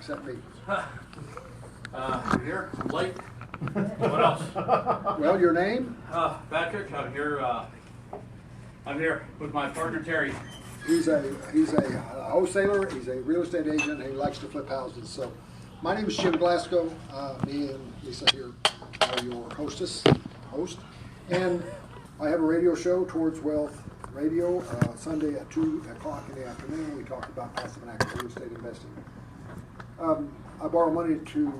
except me. You're here, I'm late. What else? Well, your name? Patrick, I'm here with my partner Terry. He's a wholesaler. He's a real estate agent. He likes to flip houses. So, my name is Jim Glasgow. Me and Lisa here are your host, and I have a radio show, Towards Wealth Radio, Sunday at 2 o'clock in the afternoon. We talk about passive and active real estate investing. I borrow money to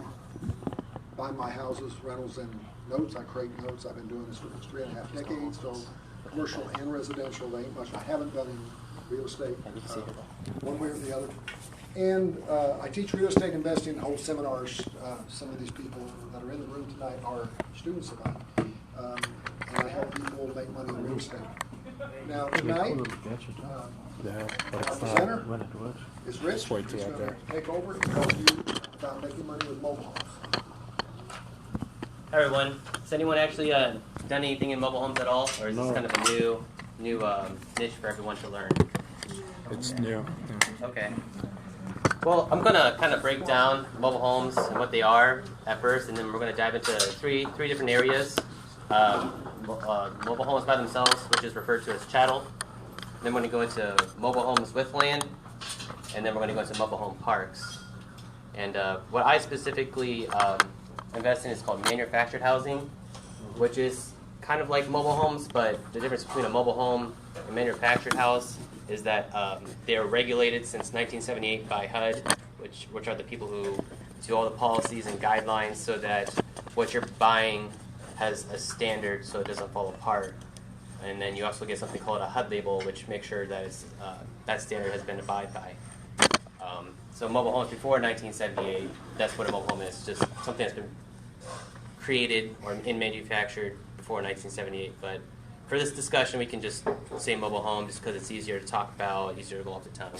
buy my houses, rentals, and notes. I create notes. I've been doing this for 3.5 decades, so commercial and residential. There ain't much I haven't done in real estate, one way or the other. And I teach real estate investing, hold seminars. Some of these people that are in the room tonight are students of mine. And I help people make money in real estate. Now, tonight, our presenter is Rich. He's going to take over and tell you about making money with mobile homes. Hi everyone. Has anyone actually done anything in mobile homes at all, or is this kind of a new niche for everyone to learn? It's new. Okay. Well, I'm gonna kind of break down mobile homes and what they are at first, and then we're gonna dive into three different areas. Mobile homes by themselves, which is referred to as chattel. Then we're gonna go into mobile homes with land, and then we're gonna go into mobile home parks. And what I specifically invest in is called manufactured housing, which is kind of like mobile homes, but the difference between a mobile home and manufactured house is that they are regulated since 1978 by HUD, which are the people who do all the policies and guidelines so that what you're buying has a standard so it doesn't fall apart. And then you also get something called a HUD label, which makes sure that that standard has been abided by. So mobile homes before 1978, that's what a mobile home is, just something that's been created or manufactured before 1978. But for this discussion, we can just say mobile home just because it's easier to talk about, easier to go off the tongue.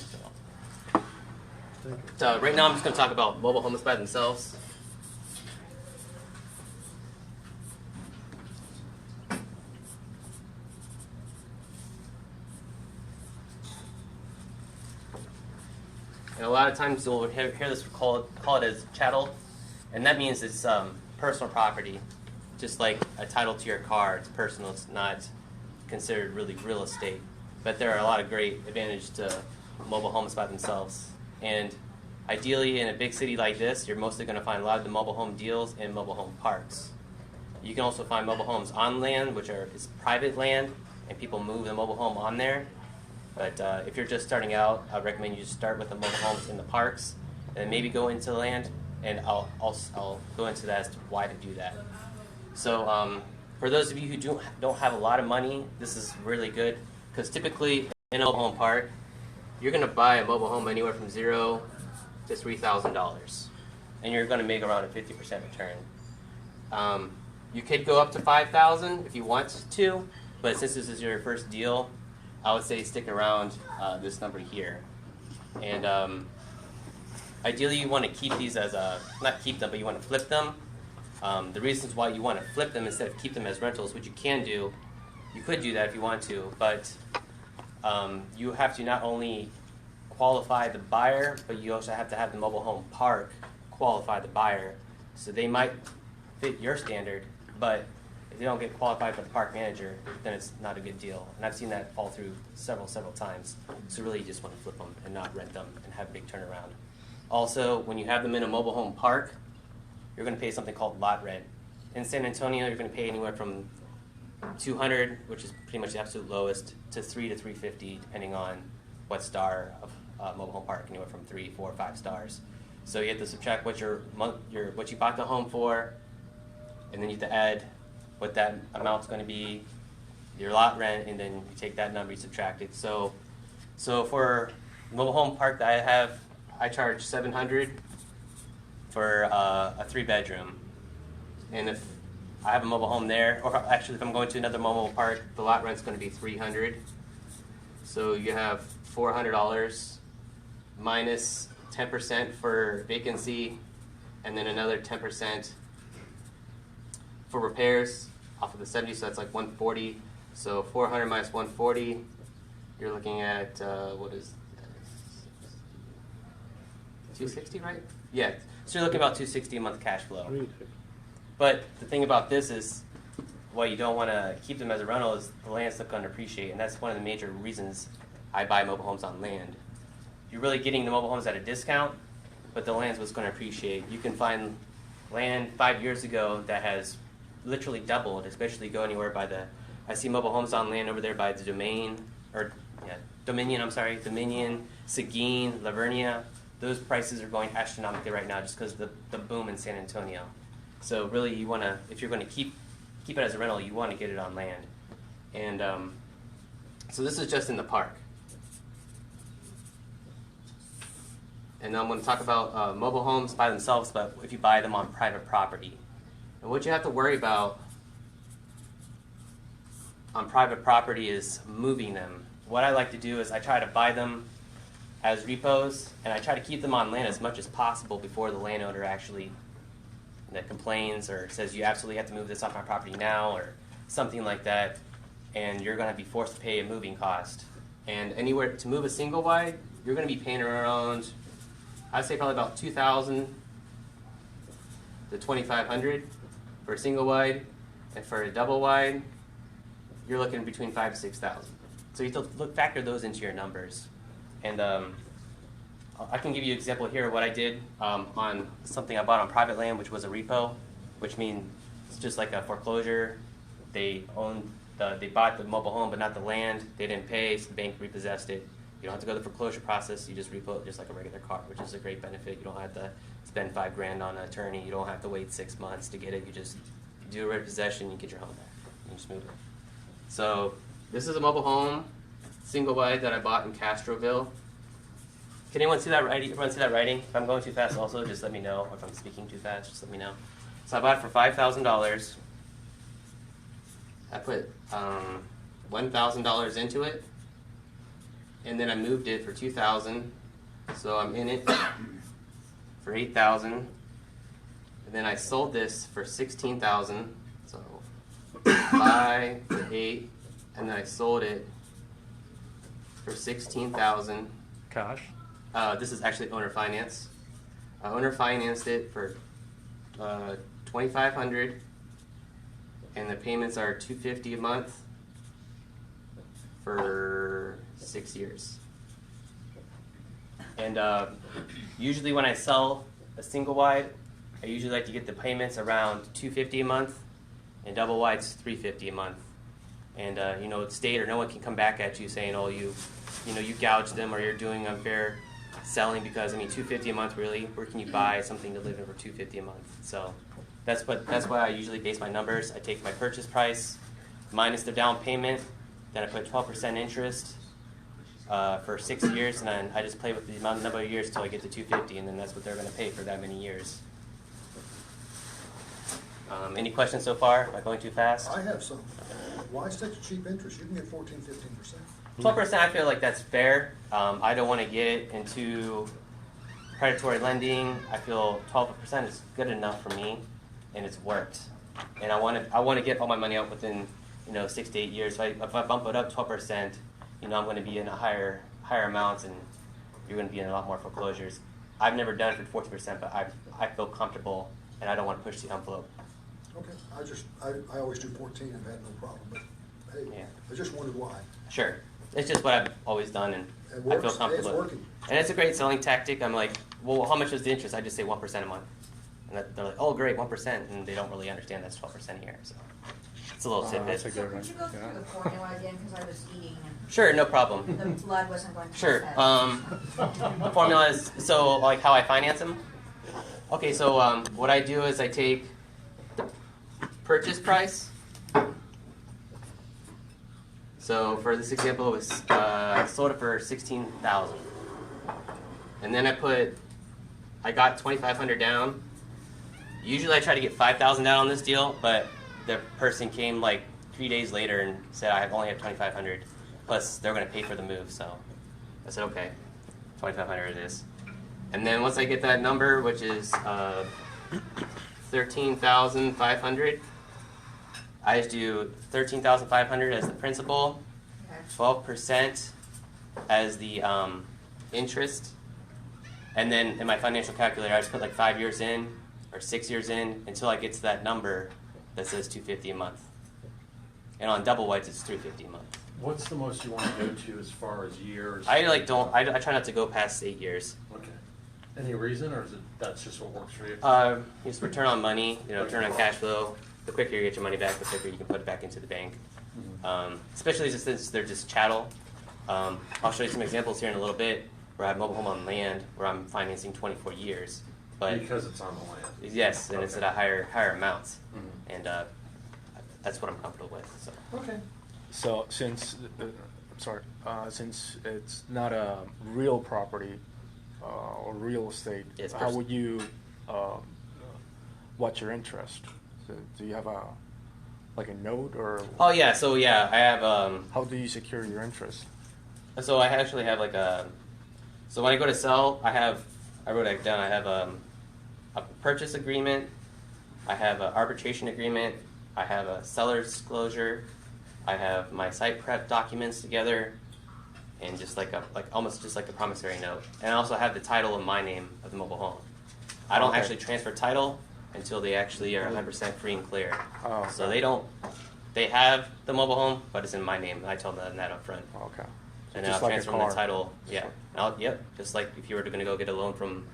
So right now I'm just going to talk about mobile homes by themselves. And a lot of times you'll hear this call it as chattel, and that means it's personal property, just like a title to your car. It's personal. It's not considered really real estate. But there are a lot of great advantages to mobile homes by themselves. And ideally, in a big city like this, you're mostly going to find a lot of the mobile home deals in mobile home parks. You can also find mobile homes on land, which is private land, and people move the mobile home on there. But if you're just starting out, I recommend you just start with the mobile homes in the parks, and then maybe go into the land, and I'll go into that as to why to do that. So for those of you who don't have a lot of money, this is really good, because typically in a mobile home park, you're going to buy a mobile home anywhere from $0 to $3,000, and you're going to make around a 50% return. You could go up to $5,000 if you want to, but since this is your first deal, I would say stick around this number here. And ideally you want to keep these as not keep them, but you want to flip them. The reasons why you want to flip them instead of keep them as rentals, which you can do, you could do that if you want to, but you have to not only qualify the buyer, but you also have to have the mobile home park qualify the buyer. So they might fit your standard, but if they don't get qualified by the park manager, then it's not a good deal. And I've seen that fall through several times. So really you just want to flip them and not rent them and have a big turnaround. Also, when you have them in a mobile home park, you're going to pay something called lot rent. In San Antonio, you're going to pay anywhere from $200, which is pretty much the absolute lowest, to $300 to $350, depending on what star of mobile home park, anywhere from 3, 4, 5 stars. So you have to subtract what you bought the home for, and then you have to add what that amount's going to be, your lot rent, and then you take that number, you subtract it. So for mobile home park that I have, I charge $700 for a 3-bedroom. And if I have a mobile home there, or actually if I'm going to another mobile park, the lot rent's going to be $300. So you have $400 minus 10% for vacancy, and then another 10% for repairs off of the 70, so that's like 140. So 400 minus 140, you're looking at what is 260, right? Yeah. So you're looking about 260 a month cash flow. But the thing about this is, why you don't want to keep them as a rental is the land's still going to appreciate, and that's one of the major reasons I buy mobile homes on land. You're really getting the mobile homes at a discount, but the land's what's going to appreciate. You can find land 5 years ago that has literally doubled, especially go anywhere by the, I see mobile homes on land over there by the Dominion, Seguin, Lavernia. Those prices are going astronomically right now just because of the boom in San Antonio. So really you want to, if you're going to keep it as a rental, you want to get it on land. And so this is just in the park. And then I'm going to talk about mobile homes by themselves, but if you buy them on private property. And what you have to worry about on private property is moving them. What I like to do is I try to buy them as repos, and I try to keep them on land as much as possible before the landowner actually complains or says you absolutely have to move this off my property now or something like that, and you're going to be forced to pay a moving cost. And anywhere to move a single wide, you're going to be paying around, I'd say probably about $2,000 to $2,500 for a single wide, and for a double wide, you're looking between $5,000 to $6,000. So you have to factor those into your numbers. And I can give you an example here of what I did on something I bought on private land, which was a repo, which means it's just like a foreclosure. They bought the mobile home, but not the land. They didn't pay, so the bank repossessed it. You don't have to go through the foreclosure process. You just repo it just like a regular car, which is a great benefit. You don't have to spend $5,000 on an attorney. You don't have to wait 6 months to get it. You just do a repossession, you get your home back. You just move it. So this is a mobile home, single wide that I bought in Castroville. Can anyone see that writing? Everyone see that writing? If I'm going too fast also, just let me know. Or if I'm speaking too fast, just let me know. So I bought it for $5,000. I put $1,000 into it, and then I moved it for $2,000. So I'm in it for $8,000, and then I sold this for $16,000. So 5 to 8, and then I sold it for $16,000. Cash? This is actually owner finance. Owner financed it for $2,500, and the payments are $250 a month for 6 years. And usually when I sell a single wide, I usually like to get the payments around $250 a month, and double wide's $350 a month. And state or no one can come back at you saying, oh, you gouged them or you're doing unfair selling, because $250 a month, really, where can you buy something to live in for $250 a month? So that's why I usually base my numbers. I take my purchase price minus the down payment, then I put 12% interest for 6 years, and then I just play with the number of years until I get to $250, and then that's what they're going to pay for that many years. Any questions so far? Am I going too fast? I have some. Why such a cheap interest? You can get 14, 15%. 12%, I feel like that's fair. I don't want to get into predatory lending. I feel 12% is good enough for me, and it's worked. And I want to get all my money out within 6 to 8 years. So if I bump it up 12%, I'm going to be in a higher amounts, and you're going to be in a lot more foreclosures. I've never done it for 14%, but I feel comfortable, and I don't want to push the envelope. Okay, I always do 14 and had no problem, but hey, Yeah. I just wondered why. Sure. It's just what I've always done, and It I feel works. comfortable. It's working. And it's a great selling tactic. I'm like, well, how much is the interest? I just say 1% a month. And they're like, oh, great, 1%. And they don't really understand that's 12% a year. So it's a little tidbit. That's a So good one. could you go through Yeah. the formula again, because I was eating Sure, no problem. and the blood wasn't going to Sure. my head. The formula is, so like how I finance them? Okay, so what I do is I take the purchase price. So for this example, it was I sold it for $16,000, and then I got $2,500 down. Usually I try to get $5,000 down on this deal, but the person came like 3 days later and said I only have $2,500, plus they're going to pay for the move. So I said okay, $2,500 it is. And then once I get that number, which is $13,500. I just do $13,500 as the principal, Okay. 12% as the interest, And then in my financial calculator, I just put like 5 years in or 6 years in until I get to that number that says $250 a month. And on double whites, it's $350 a month. What's the most you want to go to as far as years? I try not to go past 8 years. Okay. Any reason, or is it that's just what works for you? Just return on money, return on cash flow. The quicker you get your money back, the quicker you can put it back into the bank. Especially since they're just chattel. I'll show you some examples here in a little bit where I have mobile home on land where I'm financing 24 years. But Because it's on the land. yes, and it's at a higher amount, Mhm. and that's what I'm comfortable with. So. Okay. So since it's not a real property or real estate, Yes, how would you what's your interest? So do you have a note or Oh yeah, so yeah, I have how do you secure your interest? so I actually have like so when I go to sell, I wrote it down. I have a purchase agreement, I have an arbitration agreement, I have a seller's disclosure, I have my site prep documents together, and just almost just like a promissory note. And I also have the title in my name of the mobile home. I don't Okay. actually transfer title until they actually are 100% free and clear. Oh, okay. So they have the mobile home, but it's in my name. I tell them that up front. Okay. And then Just I'll like a transfer them car. the title. Yeah. Yep. Just like if you were going to go get a loan from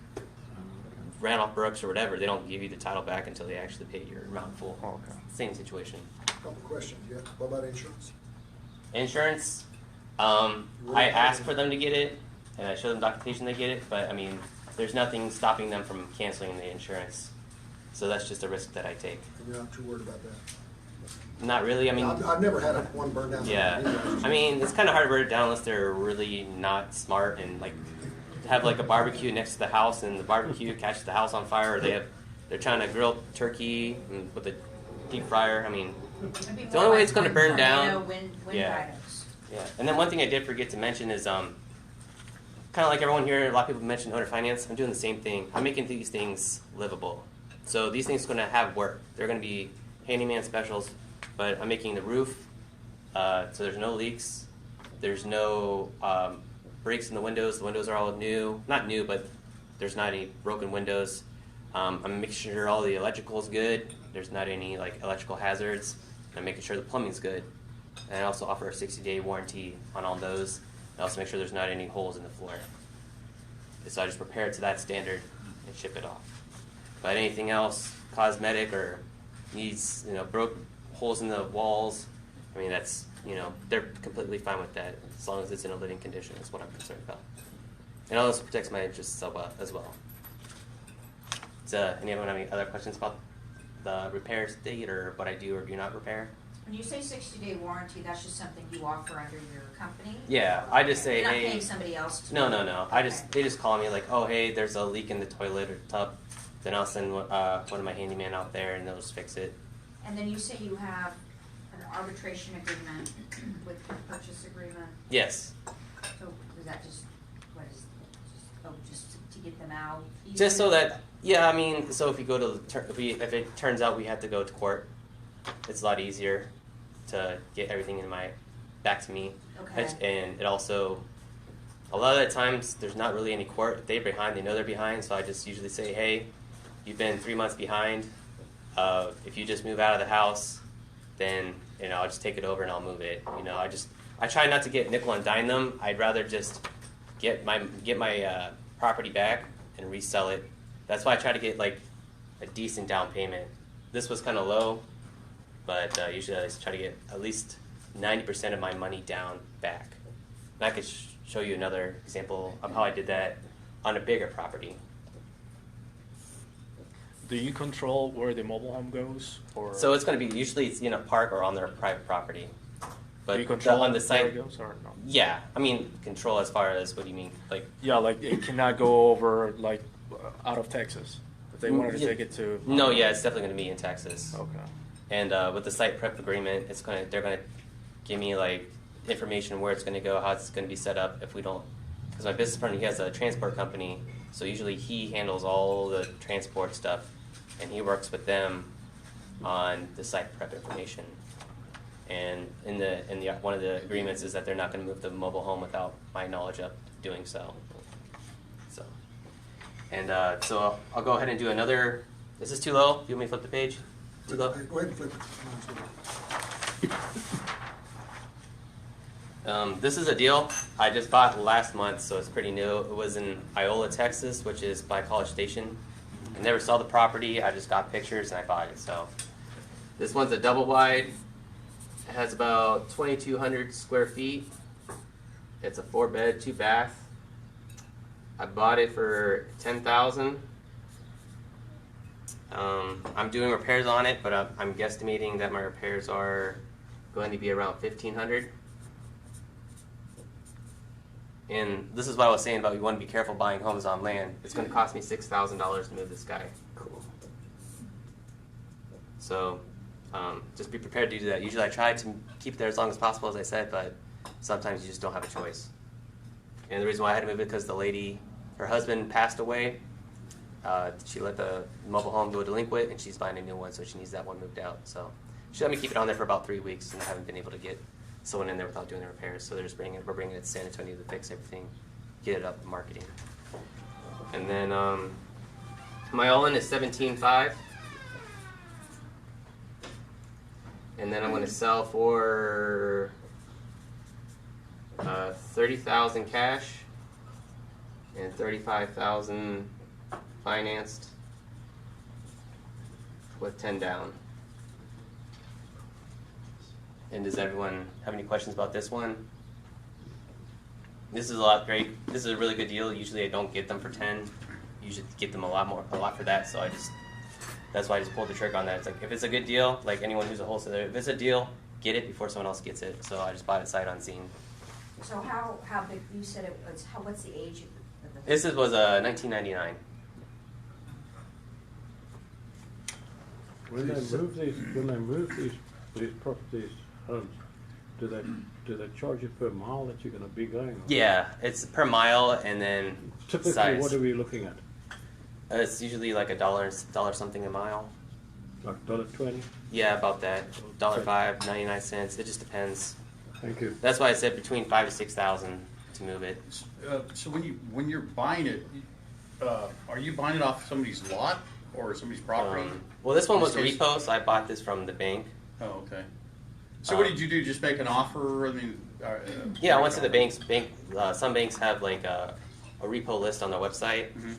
Randolph Brooks or whatever, they don't give you the title back until they actually pay your amount full. Oh, okay. Same situation. Couple questions, yeah. What about insurance? Insurance, I ask for them to get it, and I show them documentation they get it, but I mean, there's nothing stopping them from canceling the insurance. So that's just a risk that I take. And you're not too worried about that? Not really. I mean, I've never had one burned down. yeah. I mean, it's kind of hard to burn it down unless they're really not smart and like have like a barbecue next to the house, and the barbecue catches the house on fire, or they're trying to grill turkey with a deep fryer. I mean, It'd be the more only way like it's going to burn tornado, down. Wind Yeah. items. Yeah, and then one thing I did forget to mention is kind of like everyone here, a lot of people mentioned owner finance. I'm doing the same thing. I'm making these things livable. So these things are going to have work. They're going to be handyman specials, but I'm making the roof so there's no leaks. There's no breaks in the windows. The windows are all new. Not new, but there's not any broken windows. I'm making sure all the electrical is good. There's not any like electrical hazards. I'm making sure the plumbing's good. And I also offer a 60-day warranty on all those. I also make sure there's not any holes in the floor. So I just prepare it to that standard and ship it off. But anything else, cosmetic or needs, broke holes in the walls, I mean, that's, they're completely fine with that as long as it's in a living condition is what I'm concerned about. And it also protects my interests as well. Anyone have any other questions about the repair state or what I do or do not repair? When you say 60-day warranty, that's just something you offer under your company? Yeah, I just say, You're not hey. paying somebody else to No. Okay. They just call me like, oh hey, there's a leak in the toilet or tub. Then I'll send one of my handyman out there and they'll just fix it. And then you say you have an arbitration agreement with your purchase agreement. Yes. So is that just, what is, just to get them out? Just so that, yeah, I mean, so if you go to, if it turns out we have to go to court, it's a lot easier to get everything back to me. Okay. And it also, a lot of the times, there's not really any court. If they're behind, they know they're behind, so I just usually say, hey, you've been 3 months behind. If you just move out of the house, then, I'll just take it over and I'll move it. I try not to get nickel and dime them. I'd rather just get my property back and resell it. That's why I try to get like a decent down payment. This was kind of low, but usually I just try to get at least 90% of my money down back. And I could show you another example of how I did that on a bigger property. Do you control where the mobile home goes, or So it's going to be usually it's in a park or on their private property. But do you control on the where site, it goes, or no? yeah. I mean, control as far as what do you mean? Like, Yeah, like it cannot go over out of Texas if they wanted to Yeah. take it to. no, yeah, it's definitely going to be in Texas. Okay. And with the site prep agreement, they're going to give me like information where it's going to go, how it's going to be set up. If we don't, because my business partner, he has a transport company, so usually he handles all the transport stuff, and he works with them on the site prep information. And in the one of the agreements is that they're not going to move the mobile home without my knowledge of doing so. So, And so I'll go ahead and do another. Is this too low? Do you want me to flip the page? Too low? Go ahead and flip it. This is a deal I just bought last month, so it's pretty new. It was in Iola, Texas, which is by College Station. I never saw the property. I just got pictures and I bought it. So this one's a double wide. It has about 2,200 square feet. It's a 4-bed, 2-bath. I bought it for $10,000. I'm doing repairs on it, but I'm guesstimating that my repairs are going to be around $1,500. And this is what I was saying about you want to be careful buying homes on land. It's going to cost me $6,000 to move this guy. Cool. So just be prepared to do that. Usually I try to keep it there as long as possible, as I said, but sometimes you just don't have a choice. And the reason why I had to move it because the lady, her husband passed away. She let the mobile home go delinquent, and she's buying a new one, so she needs that one moved out. So she let me keep it on there for about 3 weeks, and I haven't been able to get someone in there without doing the repairs. So we're bringing it to San Antonio to fix everything, get it up and marketing. And then my all-in is $17,500. And then I'm going to sell for $30,000 cash and $35,000 financed with 10 down. And does everyone have any questions about this one? This is this is a really good deal. Usually I don't get them for 10. Usually get them a lot for that. So that's why I just pulled the trigger on that. It's like if it's a good deal, like anyone who's a wholesaler, if it's a deal, get it before someone else gets it. So I just bought it sight unseen. So how big, you said it was, what's the age of the? This was 1999. When they move these properties, homes, do they charge you per mile that you're going to be going? Yeah, it's per mile and then Typically, size. what are we looking at? It's usually like $1 something a mile. Like $1.20? Yeah, about that. $1.05, 99 cents. It just depends. Thank you. That's why I said between $5,000 to $6,000 to move it. So when you're buying it, are you buying it off somebody's lot or somebody's property? Well, this one was a In this case- repo, so I bought this from the bank. Oh, okay. So what did you do? Just make an offer? I mean, Yeah, I went to the bank. Some banks have like a repo list on their website. Mhm.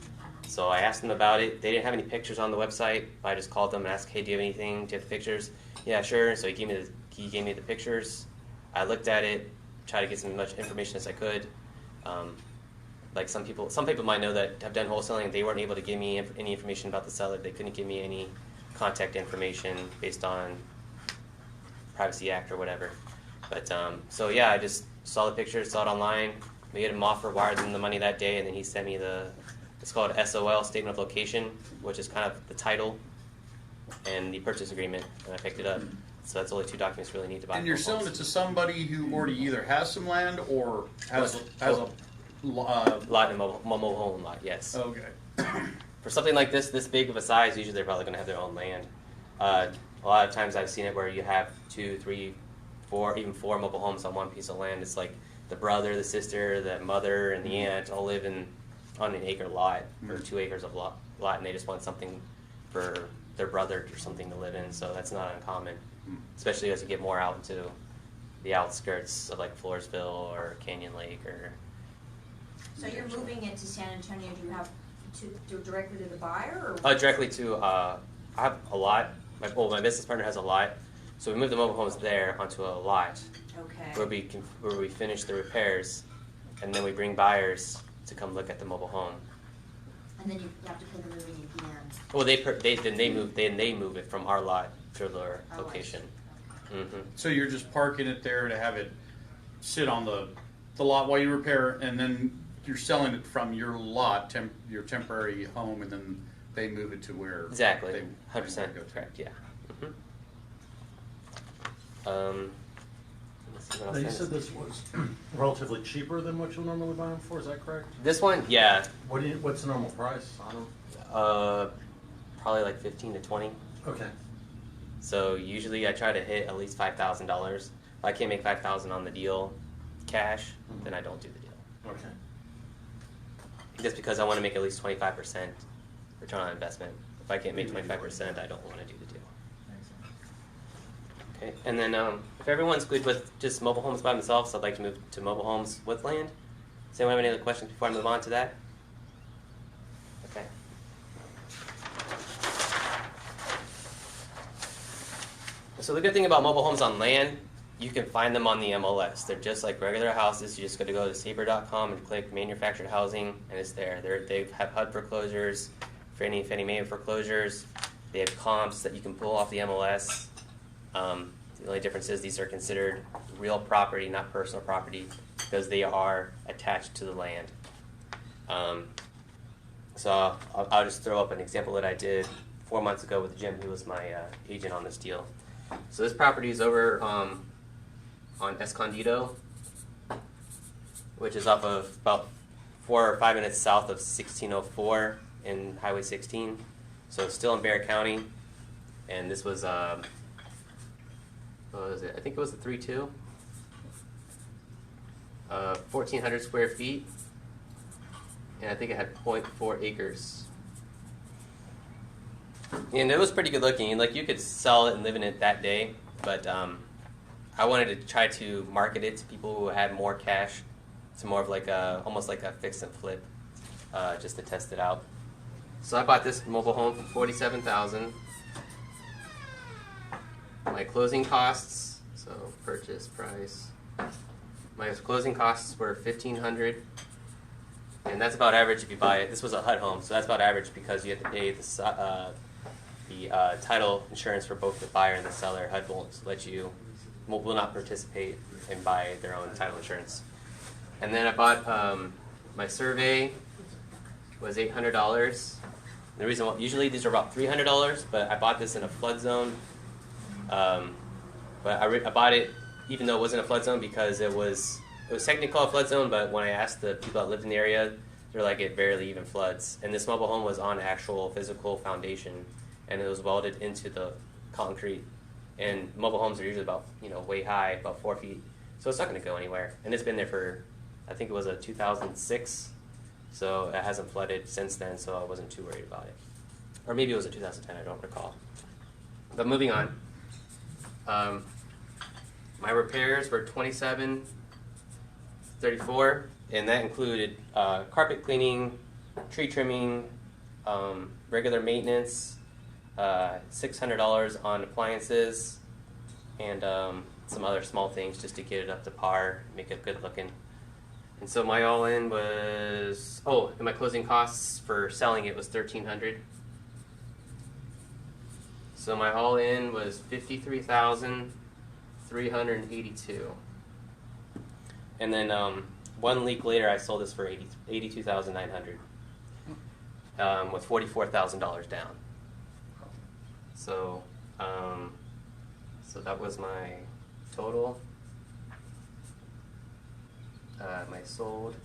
So I asked them about it. They didn't have any pictures on the website. But I just called them and asked, "Hey, do you have anything? Do you have the pictures?" Yeah, sure. So he gave me the pictures. I looked at it, tried to get as much information as I could. Like some people might know that have done wholesaling. They weren't able to give me any information about the seller. They couldn't give me any contact information based on Privacy Act or whatever. But so yeah, I just saw the pictures, saw it online, made him offer, wired them the money that day, and then he sent me it's called SOL, Statement of Location, which is kind of the title and the purchase agreement, and I picked it up. So that's only 2 documents you really need to buy. And you're home selling it homes. to somebody who already either has some land or has a lot in mobile home lot, yes. Okay. For something like this big of a size, usually they're probably going to have their own land. A lot of times I've seen it where you have 2, 3, 4, even 4 mobile homes on one piece of land. It's like the brother, the sister, the mother, and the aunt all live on an acre lot or 2 acres of lot, and they just want something for their brother or something to live in. So that's not uncommon, especially as you get more out into the outskirts of like Floresville or Canyon Lake or. So you're moving into San Antonio, do you have to directly to the buyer, or? Directly to, I have a lot. My business partner has a lot, so we moved the mobile homes there onto a lot where Okay, we finish the repairs, and then we bring buyers to come look at the mobile home. and then you have to pay the moving at the end. Well, they move it from our lot to their Oh, I location. see. Mm-hmm. So you're just parking it there to have it sit on the lot while you repair, and then you're selling it from your lot, your temporary home, and then they move it to where Exactly, they 100% go to. correct. Yeah. Let's see what Now, else you there is. said this was relatively cheaper than what you'll normally buy them for, is that correct? This one, yeah, What's the normal price on them? probably like 15 to 20. Okay. So usually I try to hit at least $5,000. If I can't make $5,000 on the deal cash, then I don't do the deal. Okay. just because I want to make at least 25% return on investment. If I can't make 25%, I don't want to do the deal. Okay, and then if everyone's good with just mobile homes by themselves, I'd like to move to mobile homes with land. Does anyone have any other questions before I move on to that? Okay. So the good thing about mobile homes on land, you can find them on the MLS. They're just like regular houses. You just got to go to sabre.com and click manufactured housing, and it's there. They have HUD foreclosures, Fannie Mae foreclosures. They have comps that you can pull off the MLS. The only difference is these are considered real property, not personal property, because they are attached to the land. So I'll just throw up an example that I did 4 months ago with Jim, who was my agent on this deal. So this property is over on Escondido, which is off of about 4 or 5 minutes south of 1604 in Highway 16. So it's still in Bexar County, and this was what was it? I think it was a 3-2, 1,400 square feet, and I think it had 0.4 acres. And it was pretty good looking. Like, you could sell it and live in it that day, but I wanted to try to market it to people who had more cash, to more of like almost like a fix and flip, just to test it out. So I bought this mobile home for $47,000. My closing costs, so purchase price. My closing costs were $1,500, and that's about average if you buy it. This was a HUD home, so that's about average because you have to pay the title insurance for both the buyer and the seller. HUD will not participate and buy their own title insurance. And then I bought my survey was $800. The reason why, usually these are about $300, but I bought this in a flood zone. But I bought it even though it wasn't a flood zone because it was technically a flood zone, but when I asked the people that lived in the area, they're like, it barely even floods. And this mobile home was on actual physical foundation, and it was welded into the concrete. And mobile homes are usually about, way high, about 4 feet. So it's not going to go anywhere. And it's been there for, I think it was a 2006. So it hasn't flooded since then, so I wasn't too worried about it. Or maybe it was a 2010, I don't recall. But moving on. My repairs were $27.34, and that included carpet cleaning, tree trimming, regular maintenance, $600 on appliances, and some other small things just to get it up to par, make it good looking. And so my all-in was, and my closing costs for selling it was $1,300. So my all-in was $53,382. And then 1 week later, I sold this for $82,900, with $44,000 down. So, so that was my total. My sold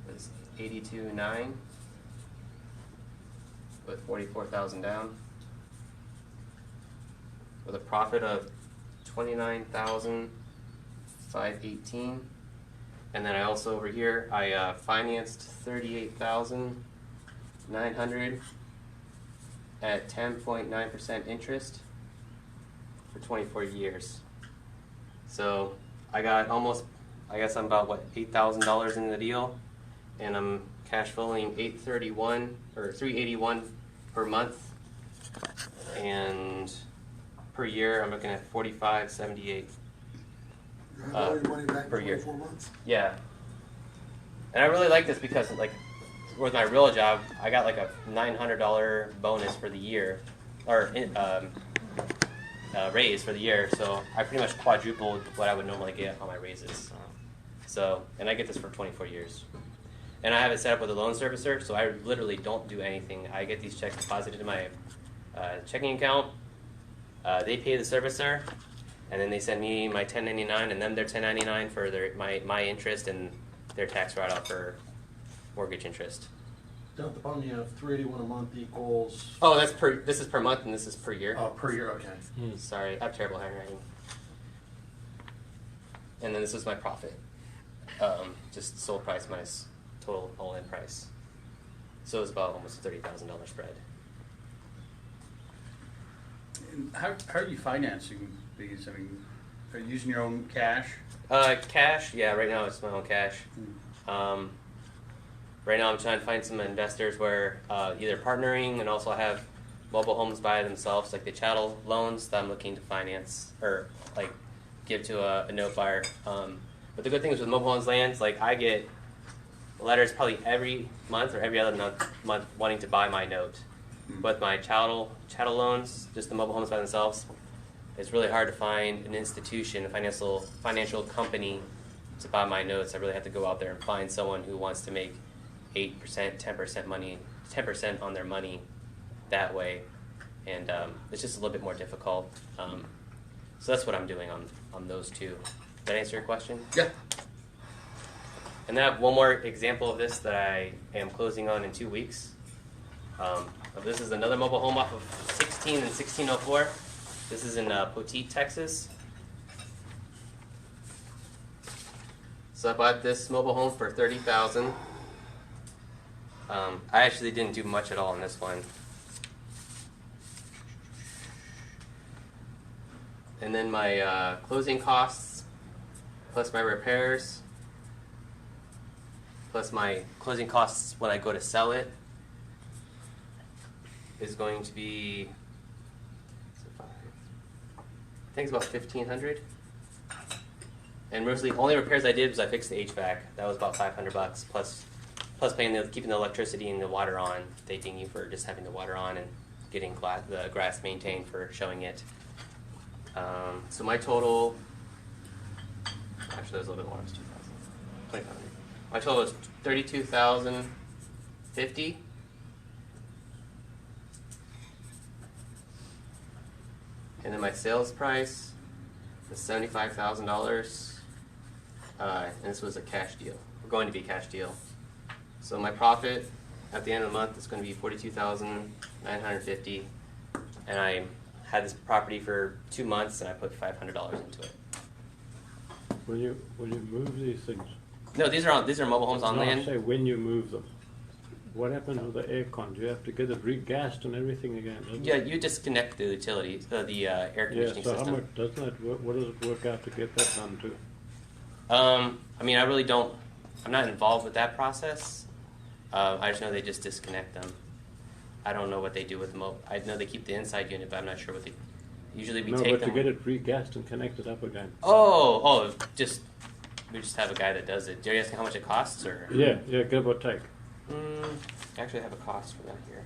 was $82,900 with $44,000 down, with a profit of $29,518. And then I also over here I financed $38,900 at 10.9% interest for 24 years. So I got almost, I guess I'm about $8,000 in the deal, and I'm cash flowing $381 per month, and per year I'm looking at $45.78. You have all your money back per in year. 24 months. Yeah, and I really like this because with my real job, I got like a $900 bonus for the year, or raise for the year. So I pretty much quadrupled what I would normally get on my raises. So, and I get this for 24 years. And I have it set up with a loan servicer, so I literally don't do anything. I get these checks deposited in my checking account. They pay the servicer, and then they send me my 1099 and then their 1099 for my interest and their tax write-off for mortgage interest. Down at the bottom, you have $381 a month equals. Oh, this is per month and this is per year. Oh, per year, okay. Sorry, I have terrible handwriting. And then this is my profit. Just sold price minus total all-in price. So it's about almost a $30,000 spread. And how are you financing these? I mean, are you using your own cash? Cash, yeah, right now it's my own cash. Right now I'm trying to find some investors where either partnering, and also I have mobile homes by themselves, like the chattel loans that I'm looking to finance or like give to a note buyer. But the good thing is with mobile homes lands, like I get letters probably every month or every other month wanting to buy my note. But my chattel loans, just the mobile homes by themselves, it's really hard to find an institution, a financial company to buy my notes. I really have to go out there and find someone who wants to make 8%, 10% on their money that way, and it's just a little bit more difficult. So that's what I'm doing on those two. Did that answer your question? Yeah. And I have one more example of this that I am closing on in 2 weeks. This is another mobile home off of 16 and 1604. This is in Poteet, Texas. So I bought this mobile home for $30,000. I actually didn't do much at all on this one. And then my closing costs, plus my repairs, plus my closing costs when I go to sell it, is going to be, I think it's about $1,500. And mostly, only repairs I did was I fixed the HVAC. That was about $500 plus paying keeping the electricity and the water on, thanking you for just having the water on and getting the grass maintained for showing it. So my total, actually there's a little bit more, it's $2,500. My total is $32,050. And then my sales price is $75,000. And this was a cash deal. We're going to be a cash deal. So my profit at the end of the month is going to be $42,950. And I had this property for 2 months, and I put $500 into it. When you move these things, No, these are mobile homes on no, I land. say when you move them, what happens with the aircon? Do you have to get it regassed and everything again? doesn't Yeah, it? you disconnect the utilities, the air Yeah, conditioning so system. how much doesn't it work, what does it work out to get that done too? I mean, I really don't. I'm not involved with that process. I just know they just disconnect them. I don't know what they do with them. I know they keep the inside unit, but I'm not sure what they. Usually we No, take but them. to get it regassed and connected up again. Oh, we just have a guy that does it. Are you asking how much it costs, or? Yeah, give or take. I actually have a cost for that here.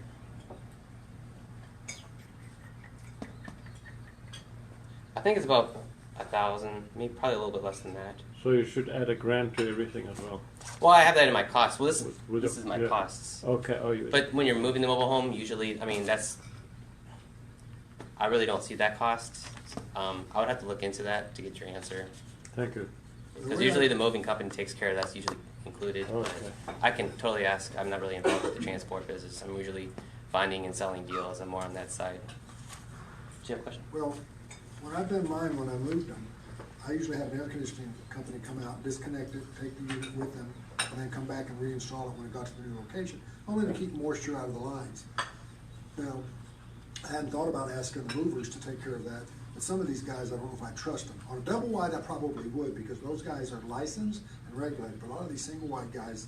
I think it's about 1,000, maybe probably a little bit less than that. So you should add $1,000 to everything as well. Well, I have that in my costs. Well, this With is the- my yeah. costs. Okay, But when you're moving the mobile home, usually, I mean, I really don't see that cost. I would have to look into that to get your answer. thank you. Because usually the moving company takes care of that's usually included. Okay. I can totally ask. I'm not really involved with the transport business. I'm usually finding and selling deals. I'm more on that side. Do you have a question? Well, when I've done mine, when I moved them, I usually have an air conditioning company come out, disconnect it, take the unit with them, and then come back and reinstall it when it got to the new location, only to keep moisture out of the lines. Now, I hadn't thought about asking the movers to take care of that, but some of these guys, I don't know if I trust them. On a double wide, I probably would, because those guys are licensed and regulated, but a lot of these single wide guys,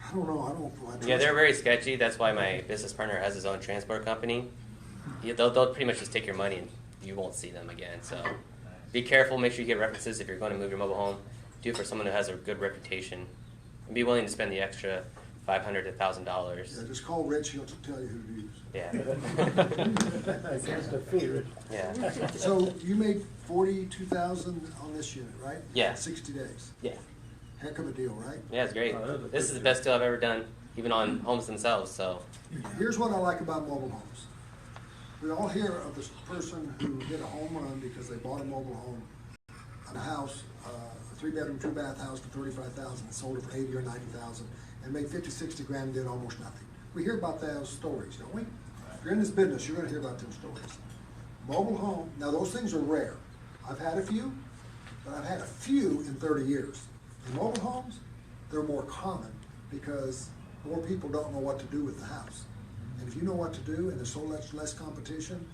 I don't know, I don't know if I trust Yeah, they're them. very sketchy. That's why my business partner has his own transport company. Yeah, they'll pretty much just take your money and you won't see them again. So be careful. Make sure you get references if you're going to move your mobile home. Do it for someone who has a good reputation. And be willing to spend the extra $500 to $1,000. Yeah, just call Rich, he'll tell you who to use. Yeah. Against the fee, Rich. Yeah. So you made 42,000 on this unit, right? Yeah. 60 days. Yeah. Heck of a deal, right? Yeah, it's great. Oh, that's a This is good the best deal I've ever done, even on homes themselves. So Here's what I like about mobile homes. We all hear of this person who hit a home run because they bought a mobile home, a house, a 3-bedroom, 2-bath house for $35,000, and sold it for $80,000 or $90,000, and made 50, 60 grand and did almost nothing. We hear about those stories, don't we? If you're in this business, you're gonna hear about them stories. Mobile home, now those things are rare. I've had a few, but I've had a few in 30 years. In mobile homes, they're more common because more people don't know what to do with the house. And if you know what to do and there's so much less competition,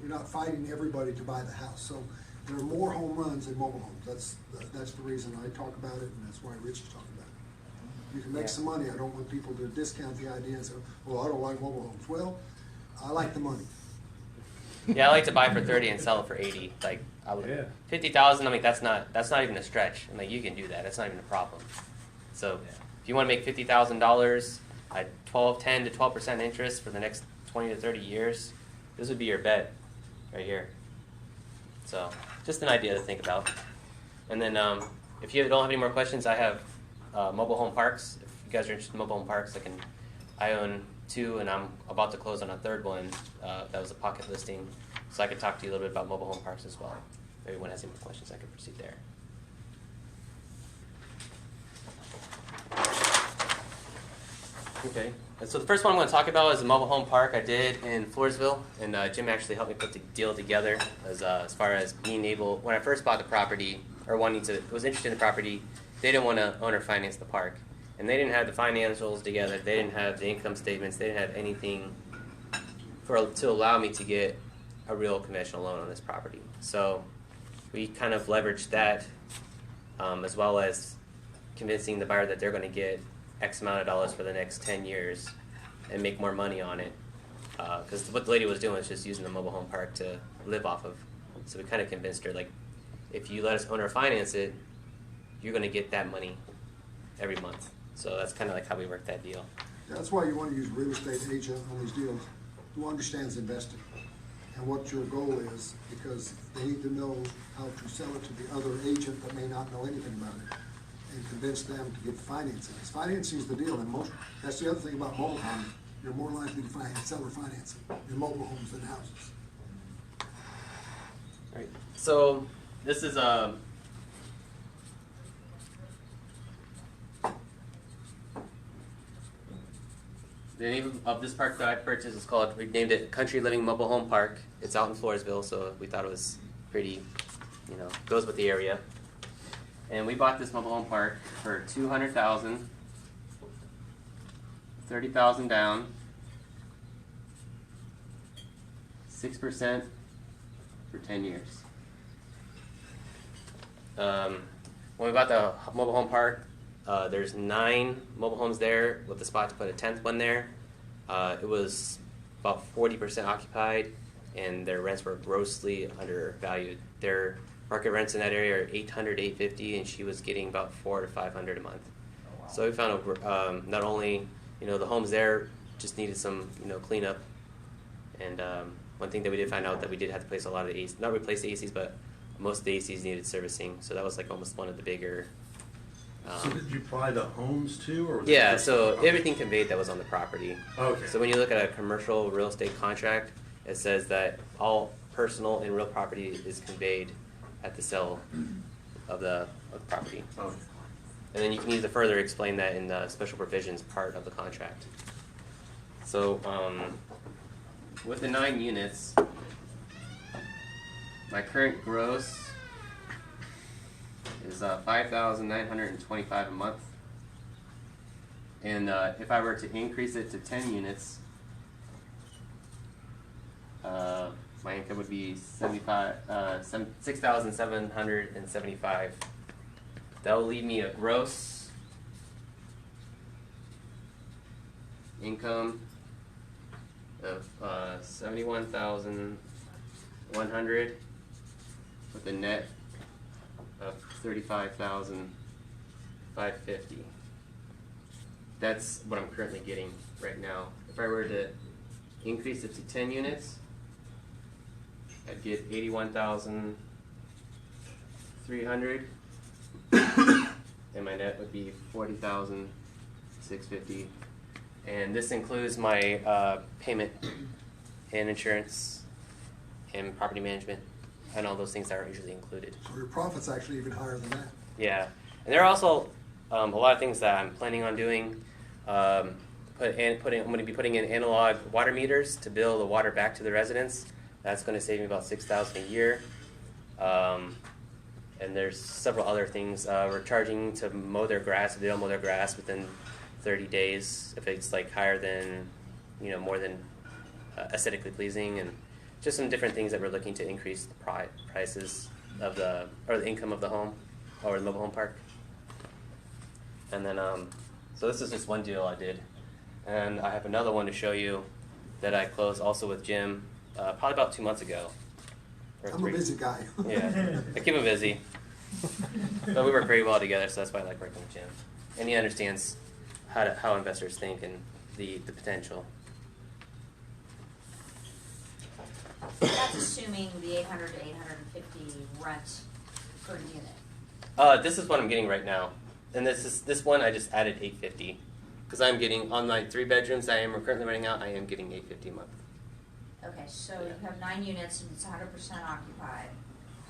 you're not fighting everybody to buy the house. So there are more home runs than mobile homes. That's the reason I talk about it, and that's why Rich is talking about it. You can make some money. I don't want people to discount the idea and say, well, I don't like mobile homes. Well, I like the money. Yeah, I like to buy for 30 and sell it for 80. Like Yeah. 50,000. I mean, that's not even a stretch. I mean, you can do that. That's not even a problem. So if you want to make $50,000 at 10 to 12% interest for the next 20 to 30 years, this would be your bet right here. So just an idea to think about. And then if you don't have any more questions, I have mobile home parks. If you guys are interested in mobile home parks, I own 2, and I'm about to close on a 3rd one. That was a pocket listing, so I could talk to you a little bit about mobile home parks as well. If anyone has any more questions, I can proceed there. Okay, and so the first one I'm going to talk about is a mobile home park I did in Floresville, and Jim actually helped me put the deal together as far as being able, when I first bought the property, or was interested in the property, they didn't want to owner finance the park. And they didn't have the financials together, they didn't have the income statements, they didn't have anything to allow me to get a real conventional loan on this property. So we kind of leveraged that, as well as convincing the buyer that they're going to get X amount of dollars for the next 10 years and make more money on it. Because what the lady was doing was just using the mobile home park to live off of. So we kind of convinced her, like, if you let us owner finance it, you're going to get that money every month. So that's kind of like how we work that deal. That's why you want to use a real estate agent on these deals who understands investing and what your goal is, because they need to know how to sell it to the other agent that may not know anything about it and convince them to get financing. Because financing is the deal, and that's the other thing about mobile homes. You're more likely to find seller financing in mobile homes than houses. Right. So this is the name of this park that I purchased is called, we named it Country Living Mobile Home Park. It's out in Floresville, so we thought it was pretty, goes with the area. And we bought this mobile home park for $200,000, $30,000 down, 6% for 10 years. When we bought the mobile home park, there's 9 mobile homes there with the spot to put a 10th one there. It was about 40% occupied, and their rents were grossly undervalued. Their market rents in that area are $800, $850, and she was getting about $400 to $500 a month. So we found not only the homes there just needed some cleanup, and one thing that we did find out that we did have to replace a lot of the ACs, not replace the ACs, but most of the ACs needed servicing. So that was like almost one of the bigger. So did you buy the homes too, or was it Yeah, just so the- everything conveyed that was on the property. Okay. So when you look at a commercial real estate contract, it says that all personal and real property is conveyed at the sale of the property. Okay. And then you can either further explain that in the special provisions part of the contract. So with the 9 units, my current gross is $5,925 a month. And if I were to increase it to 10 units, my income would be $6,775. That will leave me a gross income of $71,100 with a net of $35,550. That's what I'm currently getting right now. If I were to increase it to 10 units, I'd get $81,300, and my net would be $40,650. And this includes my payment and insurance and property management and all those things that are usually included. So your profit's actually even higher than that. Yeah, and there are also a lot of things that I'm planning on doing. I'm going to be putting in analog water meters to bill the water back to the residents. That's going to save me about $6,000 a year. and there's several other things. We're charging to mow their grass if they don't mow their grass within 30 days. If it's like higher than, more than aesthetically pleasing, and just some different things that we're looking to increase the prices of the income of the home or the mobile home park. And then, so this is just one deal I did, and I have another one to show you that I closed also with Jim probably about 2 months ago. Or I'm a 3. busy guy. Yeah, I keep him busy, but we work very well together, so that's why I like working with Jim, and he understands how investors think and the potential. That's assuming the 800 to 850 rent per unit. This is what I'm getting right now, and this one I just added 850 because I'm getting on my 3 bedrooms I am currently renting out. I am getting 850 a month. Okay, so you have 9 units and it's 100% occupied.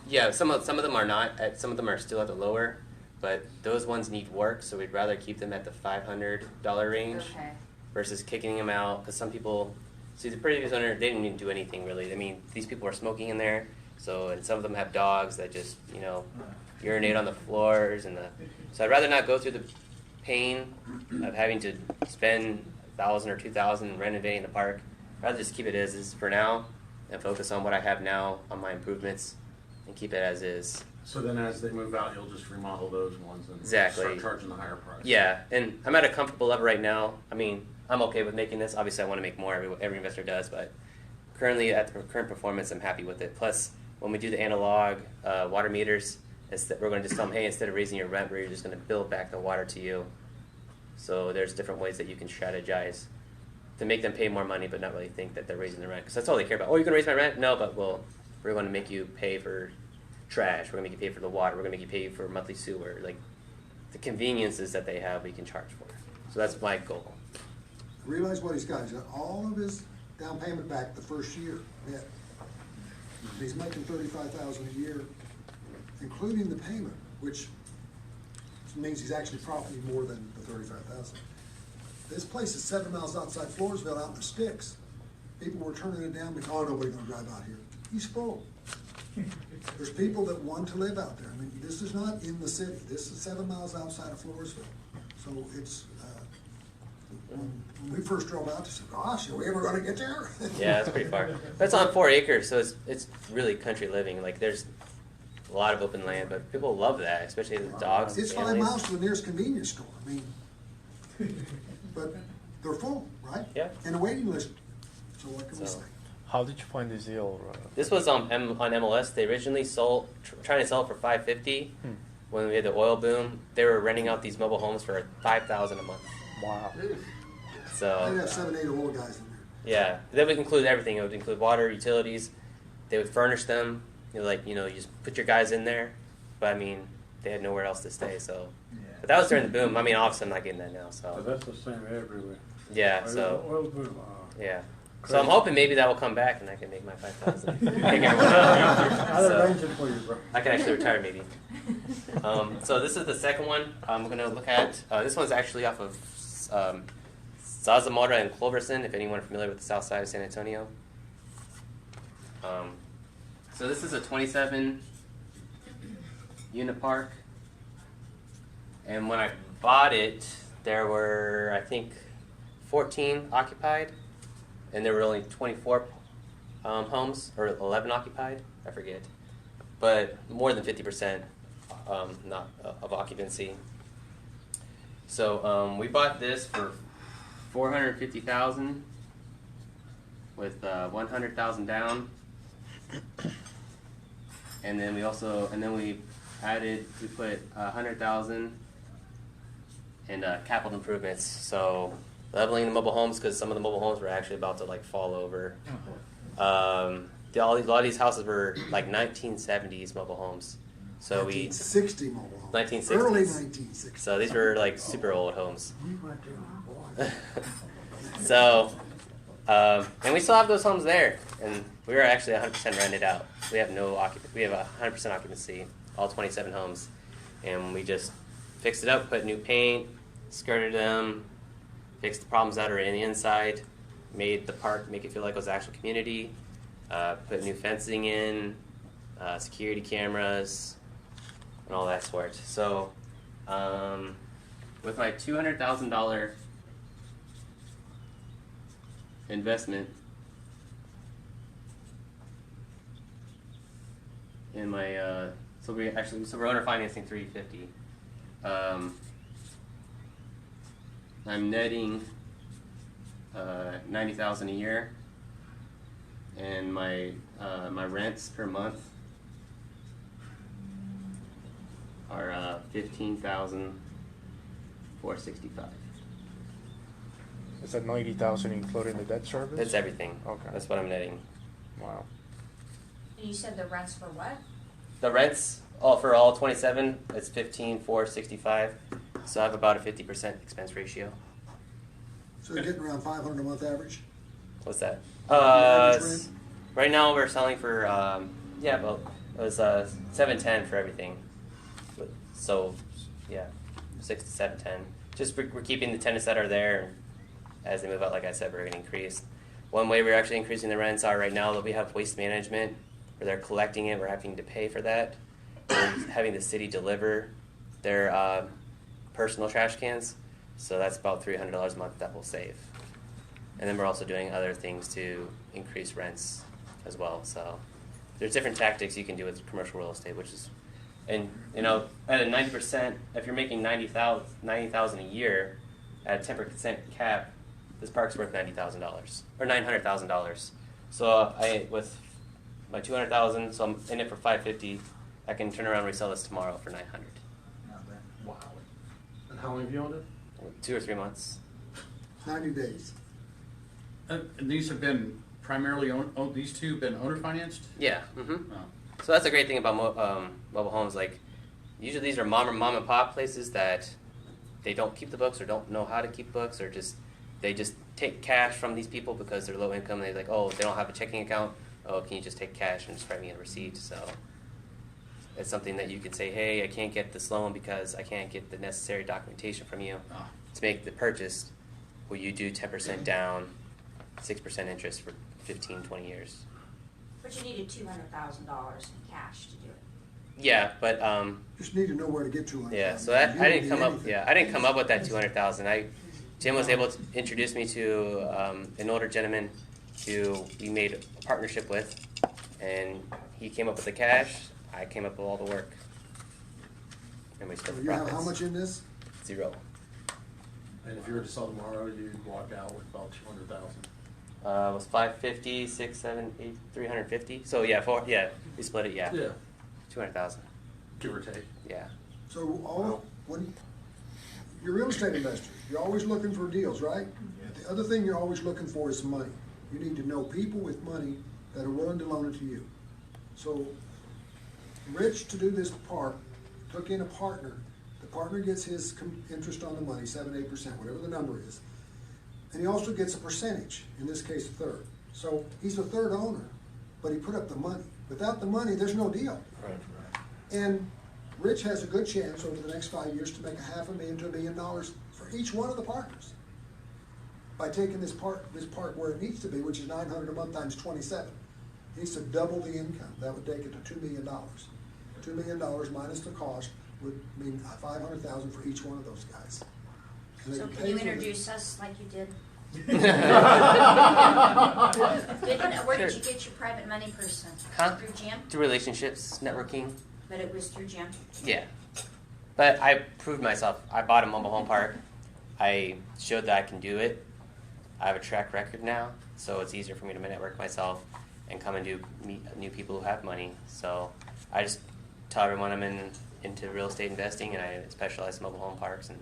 Yeah, some of them are not. Some of them are still at the lower, but those ones need work, so we'd rather keep them at the $500 range Okay. versus kicking them out. Because some people, see, the previous owner, they didn't even do anything really. I mean, these people are smoking in there, and some of them have dogs that just urinate on the floors, so I'd rather not go through the pain of having to spend $1,000 or $2,000 renovating the park. I'd rather just keep it as is for now and focus on what I have now on my improvements and keep it as is. So then as they move out, you'll just remodel those ones and Exactly. start charging the higher price. Yeah, and I'm at a comfortable level right now. I mean, I'm okay with making this. Obviously, I want to make more. Every investor does, but currently at the current performance, I'm happy with it. Plus, when we do the analog water meters, we're going to just tell them, hey, instead of raising your rent, we're just going to bill back the water to you. So there's different ways that you can strategize to make them pay more money, but not really think that they're raising the rent. Because that's all they care about. Oh, you're going to raise my rent? No, but we're going to make you pay for trash. We're going to make you pay for the water. We're going to make you pay for monthly sewer. Like the conveniences that they have, we can charge for. So that's my goal. Realize what he's got. He's got all of his down payment back the first year. Yeah. He's making $35,000 a year, including the payment, which means he's actually profiting more than the $35,000. This place is 7 miles outside Floresville, out in the sticks. People were turning it down because, oh, nobody's gonna drive out here. He's full. There's people that want to live out there. I mean, this is not in the city. This is 7 miles outside of Floresville. So it's, when we first drove out, I said, gosh, are we ever gonna get there? Yeah, it's pretty far. But it's on 4 acres, so it's really country living. Like there's a lot of open land, but people love that, especially the dogs. It's and 5 families. miles to the nearest convenience store. I mean, but they're full, right? Yeah. And a waiting list. So what can we So- say? How did you find this deal? This was on MLS. They originally trying to sell it for $550. When we had the oil boom, they were renting out these mobile homes for $5,000 a month. Wow. They So have 7, 8 old guys in there. yeah, that would include everything. It would include water, utilities. They would furnish them. You just put your guys in there. But I mean, they had nowhere else to stay. So, but that was during the boom. I mean, obviously, I'm not getting that now. So So that's the same everywhere. yeah, so Oil boom, yeah. So I'm hoping maybe that will come back and I can make my 5,000. I'll So arrange it for you, bro. I can actually retire maybe. So this is the second one. We're going to look at. This one's actually off of Zarzamora and Culberson, if anyone familiar with the south side of San Antonio. So this is a 27 unit park. And when I bought it, there were, I think, 14 occupied. And there were only 24 homes, or 11 occupied, I forget. But more than 50% not of occupancy. So we bought this for $450,000 with $100,000 down, and then we put $100,000 in capital improvements. So leveling the mobile homes, because some of the mobile homes were actually about to fall over. A lot of these houses were like 1970s mobile homes. So 1960 mobile homes. 1960s. Early 1960s. So these were like super old homes. We went there, boy. So, and we still have those homes there, and we were actually 100% rented out. We have we have 100% occupancy, all 27 homes, and we just fixed it up, put new paint, skirted them, fixed the problems that are in the inside, made the park make it feel like it was an actual community, put new fencing in, security cameras, and all that sort. So, with my $200,000 investment in my so we're owner financing 350. I'm netting 90,000 a year, and my rents per month are 15,465. Is that 90,000 including the debt service? That's everything. Okay. That's what I'm netting. Wow. And you said the rents for what? The rents for all 27, it's 15,465. So I have about a 50% expense ratio. So you're getting around 500 a month average? What's that? Average rent? Right now we're selling for about it was 710 for everything. So yeah, 6 to 710. Just we're keeping the tenants that are there. As they move out, like I said, we're going to increase. One way we're actually increasing the rents are right now that we have waste management, where they're collecting it. We're having to pay for that. We're having the city deliver their personal trash cans. So that's about $300 a month that we'll save. And then we're also doing other things to increase rents as well. So there's different tactics you can do with commercial real estate, which is, and you know, at a 90%, if you're making $90,000 a year at a 10% cap, this park's worth $90,000 or $900,000. So with my $200,000, so I'm in it for $550. I can turn around and resell this tomorrow for $900. Wow. And how long have you owned it? 2 or 3 months. 90 days. And these have been primarily these two been owner financed? Yeah. Mm-hmm. Oh. So that's a great thing about mobile homes. Like, usually these are mom and pop places that they don't keep the books or don't know how to keep books, or they just take cash from these people because they're low income. They're like, oh, they don't have a checking account. Oh, can you just take cash and just write me a receipt? So it's something that you could say, hey, I can't get this loan because I can't get the necessary documentation from you Ah. to make the purchase. Will you do 10% down, 6% interest for 15, 20 years? But you needed $200,000 in cash to do it. Yeah, but Just need to know where to get to. yeah. So I didn't come up. Yeah, I didn't come up with that 200,000. Jim was able to introduce me to an older gentleman who we made a partnership with, and he came up with the cash. I came up with all the work, and we So split the you have profits. how much in this? 0. And if you were to sell tomorrow, you'd walk out with about 200,000. It was 550, 6, 7, 8, 350. So yeah, we split it. Yeah, Yeah. 200,000. Give or take. Yeah. So when you're real estate investors, you're always looking for deals, right? The other thing you're always looking for is money. You need to know people with money that are willing to loan it to you. So Rich, to do this park, took in a partner. The partner gets his interest on the money, 7, 8%, whatever the number is. And he also gets a percentage, in this case a third. So he's the third owner, but he put up the money. Without the money, there's no deal. Right. And Rich has a good chance over the next 5 years to make $500,000 to $1 million for each one of the partners by taking this park where it needs to be, which is $900 a month times 27. He needs to double the income. That would take it to $2 million. $2 million minus the cost would mean $500,000 for each one of those guys. And they So pay can you for the- introduce us like you did? Where did you get your private money person? Huh? Through Jim? Through relationships, networking. But it was through Jim? Yeah. But I proved myself. I bought a mobile home park. I showed that I can do it. I have a track record now, so it's easier for me to network myself and come and meet new people who have money. So I just tell everyone I'm into real estate investing, and I specialize in mobile home parks. And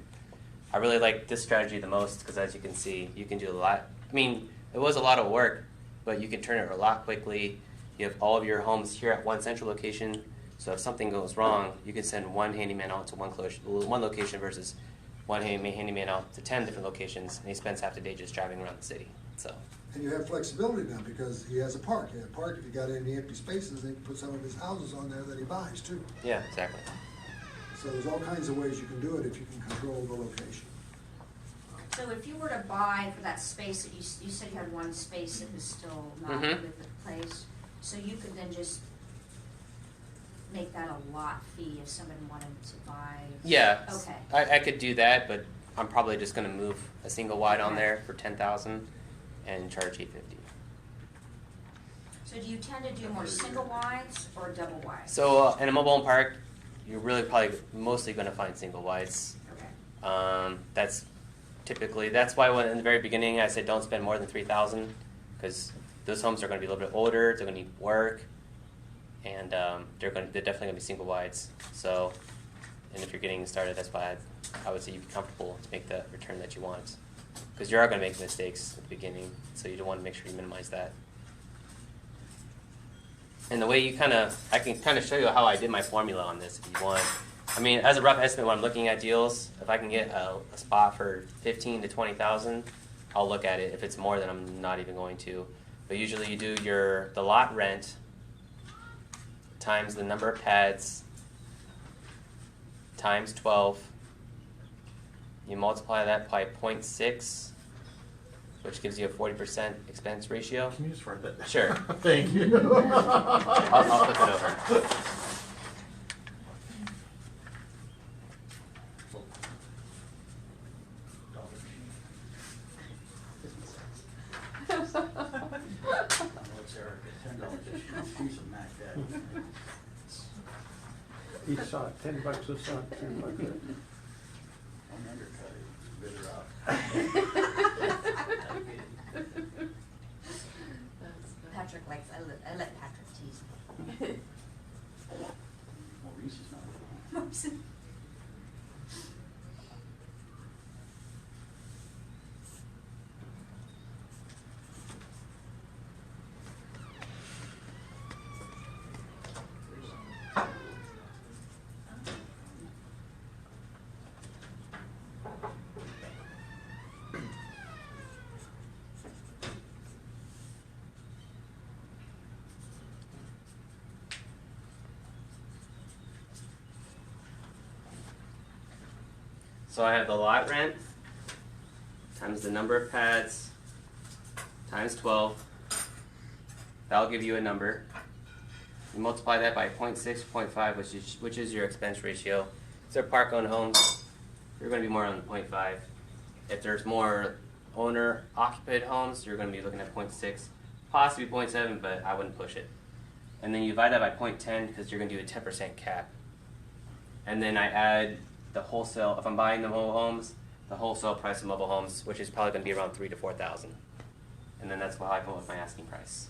I really like this strategy the most because, as you can see, you can do a lot. I mean, it was a lot of work, but you can turn it a lot quickly. You have all of your homes here at one central location. So if something goes wrong, you can send one handyman out to one location versus one handyman out to 10 different locations, and he spends half the day just driving around the city. So. And you have flexibility now because he has a park. He has a park, if you got any empty spaces, he can put some of his houses on there that he buys too. Yeah, exactly. So there's all kinds of ways you can do it if you can control the location. So if you were to buy for that space that you said you had one space that was still not Mhm. with the place, so you could then just make that a lot fee if somebody wanted to buy? Yeah, Okay. I could do that, but I'm probably just gonna move a single wide on Okay. there for 10,000 and charge $850. So do you tend to do more single wides or double wides? So in a mobile home park, you're really probably mostly gonna find single wides. Okay. That's typically, that's why when in the very beginning I said don't spend more than 3,000, because those homes are going to be a little bit older, they're going to need work, and they're definitely going to be single wides. So, and if you're getting started, that's why I would say you'd be comfortable to make the return that you want, because you are going to make mistakes at the beginning, so you don't want to make sure you minimize that. And the way you I can kind of show you how I did my formula on this if you want. I mean, as a rough estimate, when I'm looking at deals, if I can get a spot for 15 to 20,000, I'll look at it. If it's more, then I'm not even going to. But usually, you do the lot rent times the number of pads times 12. You multiply that by 0.6, which gives you a 40% expense ratio. Can you just write that down? Sure. Thank you. I'll flip it over. Each side, $10 a side, $10 Patrick likes, I let Patrick tease me. Maurice is not. So I have the lot rent times the number of pads times 12. That'll give you a number. You multiply that by 0.6, 0.5, which is your expense ratio. If they're park-owned homes, you're going to be more on the 0.5. If there's more owner-occupied homes, you're going to be looking at 0.6, possibly 0.7, but I wouldn't push it. And then you divide that by 0.10 because you're going to do a 10% cap. And then I add the wholesale. If I'm buying the mobile homes, the wholesale price of mobile homes, which is probably going to be around $3,000 to $4,000, and then that's how I come up with my asking price.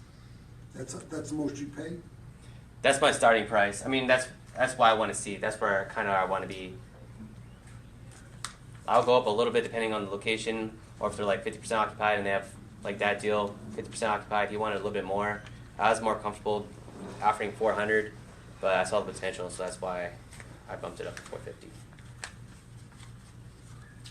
That's the most you pay? That's my starting price. I mean, that's why I want to see. That's where kind of I want to be. I'll go up a little bit depending on the location, or if they're like 50% occupied and they have like that deal, 50% occupied. You want it a little bit more. I was more comfortable offering 400, but I saw the potential, so that's why I bumped it up to 450.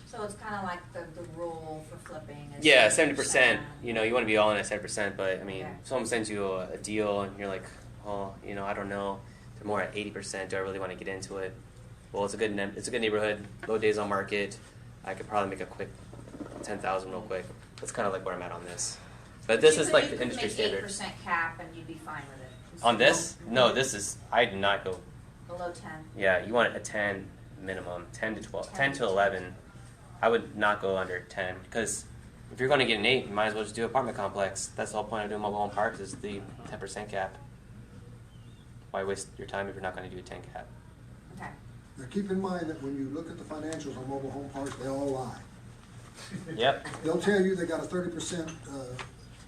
So it's kind of like the rule for flipping is Yeah, 70%. You know, you want to be all in at 70%, but I mean, Okay. if someone sends you a deal and you're like, oh, you know, I don't know, they're more at 80%. Do I really want to get into it? Well, it's a good neighborhood, low days on market. I could probably make a quick 10,000 real quick. That's kind of like where I'm at on this. But this is like the industry standard. 8% cap and you'd be fine with it. On this? No, this is, I do not go. Below 10. Yeah, you want a 10 minimum, 10 to 12, 10 to 11. I would not go under 10 because if you're going to get an 8, you might as well just do apartment complex. That's the whole point of doing mobile home parks is the 10% cap. Why waste your time if you're not going to do a 10 cap? Okay. Now, keep in mind that when you look at the financials on mobile home parks, they all lie. Yep. They'll tell you they got a 30%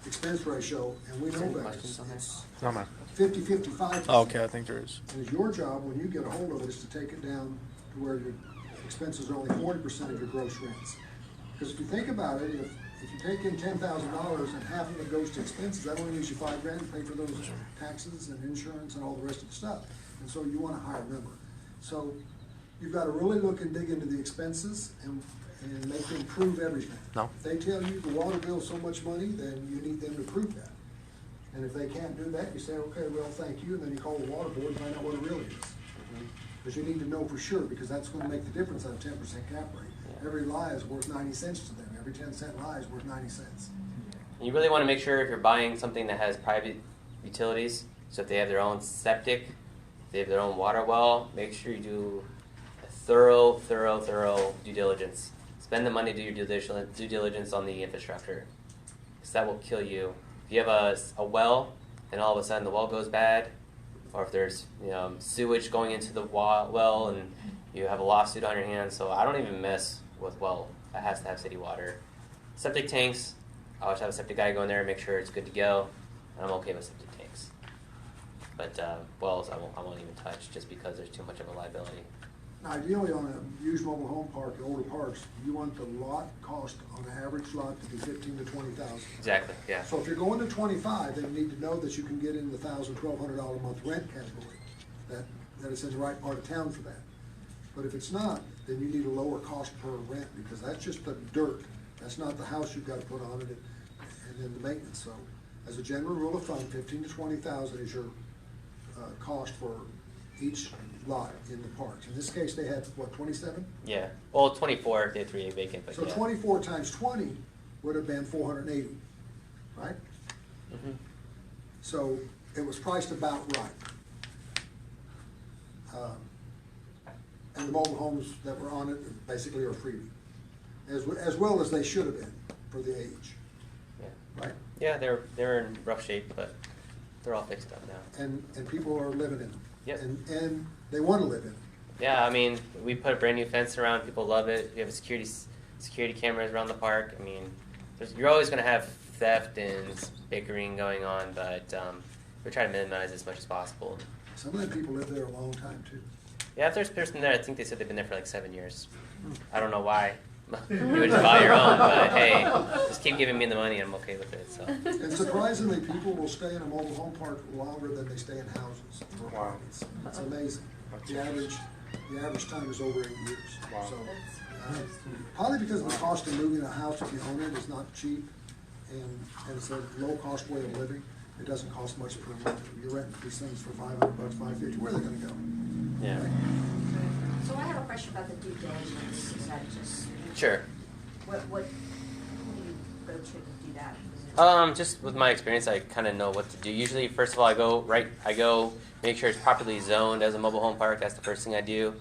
expense ratio, and we know Any that. questions on that? It's No, man. 50, 55%. Oh, okay, I think there is. And it's your job, when you get a hold of it, is to take it down to where your expenses are only 40% of your gross rents. Because if you think about it, if you take in $10,000 and half of it goes to expenses, that only leaves you $5,000 to pay for those taxes and insurance and all the rest of the stuff. And so you want a higher number. So you've got to really look and dig into the expenses and make them prove everything. No. If they tell you the water bill's so much money, then you need them to prove that. And if they can't do that, you say, okay, well, thank you, and then you call the water board and find out what it really is. Because you need to know for sure, because that's gonna make the difference on a 10% cap rate. Every lie is worth 90 cents to them. Every 10-cent lie is worth 90 cents. And you really want to make sure if you're buying something that has private utilities, so if they have their own septic, they have their own water well, make sure you do a thorough due diligence. Spend the money to do your due diligence on the infrastructure, because that will kill you. If you have a well, and all of a sudden the well goes bad, or if there's sewage going into the well and you have a lawsuit on your hands. So I don't even mess with well. It has to have city water. Septic tanks, I always have a septic guy go in there and make sure it's good to go, and I'm okay with septic tanks. But wells I won't even touch, just because there's too much of a liability. Ideally, on a used mobile home park, older parks, you want the lot cost on an average lot to be $15,000 to $20,000. Exactly, yeah. So if you're going to 25, then you need to know that you can get in the $1,000, $1,200 a month rent category. That it's in the right part of town for that. But if it's not, then you need a lower cost per rent, because that's just the dirt. That's not the house you've got to put on it and then the maintenance. So as a general rule of thumb, $15,000 to $20,000 is your cost for each lot in the parks. In this case, they had, what, 27? Yeah. Well, 24 if they had 3 vacant, but So yeah. 24 times 20 would have been 480, right? Mhm. So it was priced about right. And the mobile homes that were on it basically are freebie, as well as they should have been for the age, Yeah. right? Yeah, they're in rough shape, but they're all fixed up now. And people are living in them. Yep. And they want to live in them. Yeah, I mean, we put a brand new fence around. People love it. We have security cameras around the park. I mean, you're always going to have theft and bickering going on, but we try to minimize as much as possible. Some of the people live there a long time too. Yeah, if there's a person there, I think they said they've been there for like 7 years. I don't know why. You would just buy your own, but hey, just keep giving me the money, I'm okay with it. So. And surprisingly, people will stay in a mobile home park longer than they stay in houses. Wow. It's amazing. The average time is over 8 years. Wow. So, probably because the cost of moving a house if you own it is not cheap, and it's a low cost way of living. It doesn't cost much per month. You're renting these things for $500, $550. Where are they going to go? Yeah. So I have a question about the due diligence. Is that just? Sure. Who do you go to do that? Is it- Just with my experience, I kind of know what to do. Usually, first of all, I go make sure it's properly zoned as a mobile home park. That's the first thing I do.